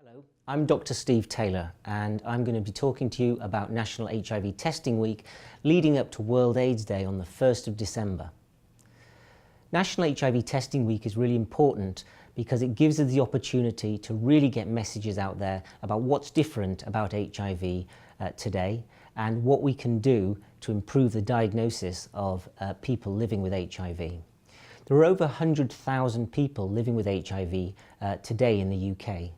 Hello, I'm Dr. Steve Taylor and I'm going to be talking to you about National HIV Testing Week leading up to World AIDS Day on the 1st of December. National HIV Testing Week is really important because it gives us the opportunity to really get messages out there about what's different about HIV today and what we can do to improve the diagnosis of people living with HIV. There are over 100,000 people living with HIV today in the UK.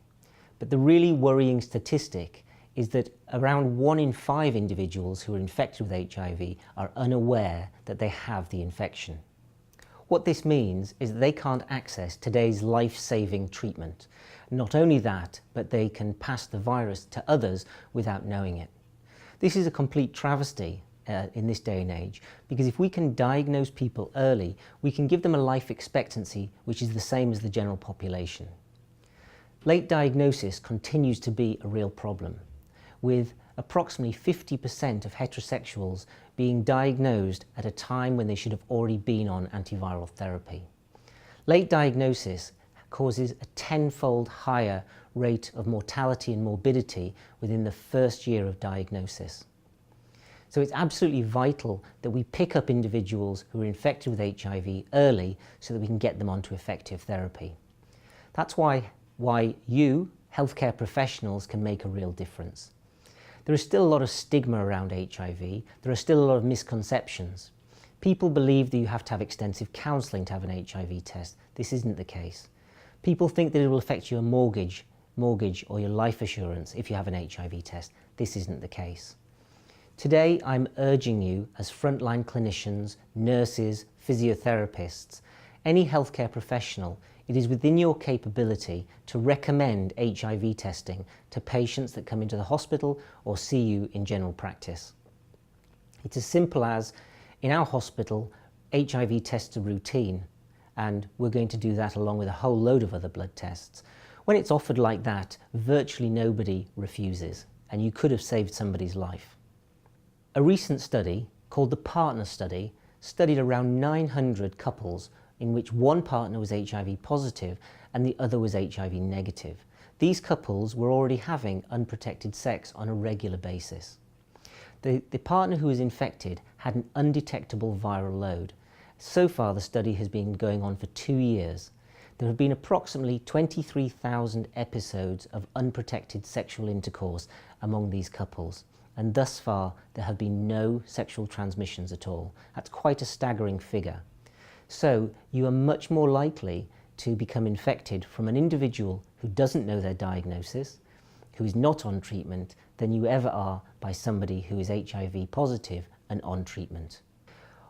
But the really worrying statistic is that around 1 in 5 individuals who are infected with HIV are unaware that they have the infection. What this means is that they can't access today's life-saving treatment. Not only that, but they can pass the virus to others without knowing it. This is a complete travesty in this day and age, because if we can diagnose people early, we can give them a life expectancy which is the same as the general population. Late diagnosis continues to be a real problem, with approximately 50% of heterosexuals being diagnosed at a time when they should have already been on antiviral therapy. Late diagnosis causes a 10-fold higher rate of mortality and morbidity within the first year of diagnosis. So it's absolutely vital that we pick up individuals who are infected with HIV early so that we can get them onto effective therapy. That's why you, healthcare professionals, can make a real difference. There is still a lot of stigma around HIV. There are still a lot of misconceptions. People believe that you have to have extensive counselling to have an HIV test. This isn't the case. People think that it will affect your mortgage or your life assurance if you have an HIV test. This isn't the case. Today, I'm urging you as frontline clinicians, nurses, physiotherapists, any healthcare professional, it is within your capability to recommend HIV testing to patients that come into the hospital or see you in general practice. It's as simple as, in our hospital, HIV tests are routine, and we're going to do that along with a whole load of other blood tests. When it's offered like that, virtually nobody refuses, and you could have saved somebody's life. A recent study, called the Partner Study, studied around 900 couples in which one partner was HIV positive and the other was HIV negative. These couples were already having unprotected sex on a regular basis. The partner who was infected had an undetectable viral load. So far, the study has been going on for 2 years. There have been approximately 23,000 episodes of unprotected sexual intercourse among these couples, and thus far there have been no sexual transmissions at all. That's quite a staggering figure. So you are much more likely to become infected from an individual who doesn't know their diagnosis, who is not on treatment, than you ever are by somebody who is HIV positive and on treatment.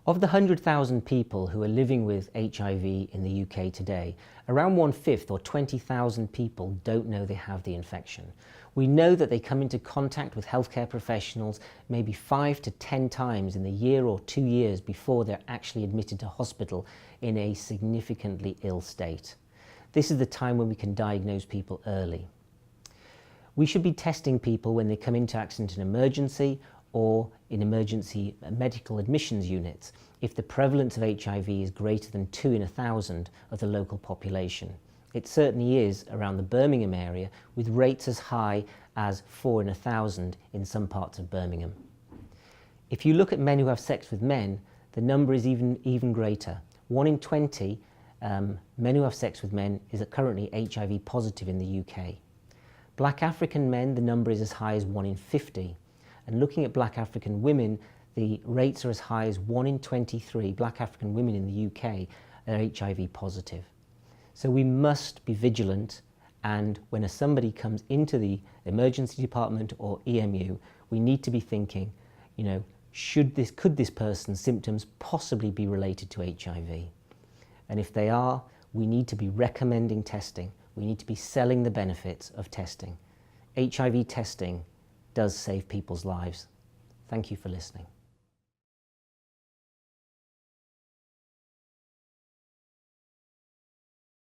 Of the 100,000 people who are living with HIV in the UK today, around 1/5 or 20,000 people don't know they have the infection. We know that they come into contact with healthcare professionals maybe 5 to 10 times in the year or 2 years before they're actually admitted to hospital in a significantly ill state. This is the time when we can diagnose people early. We should be testing people when they come into accident and emergency or in emergency medical admissions units if the prevalence of HIV is greater than 2 in 1,000 of the local population. It certainly is around the Birmingham area, with rates as high as 4 in 1,000 in some parts of Birmingham. If you look at men who have sex with men, the number is even greater. 1 in 20 men who have sex with men is currently HIV positive in the UK. Black African men, the number is as high as 1 in 50. And looking at Black African women, the rates are as high as 1 in 23 Black African women in the UK are HIV positive. So we must be vigilant, and when somebody comes into the emergency department or EMU, we need to be thinking, could this person's symptoms possibly be related to HIV? And if they are, we need to be recommending testing. We need to be selling the benefits of testing. HIV testing does save people's lives. Thank you for listening.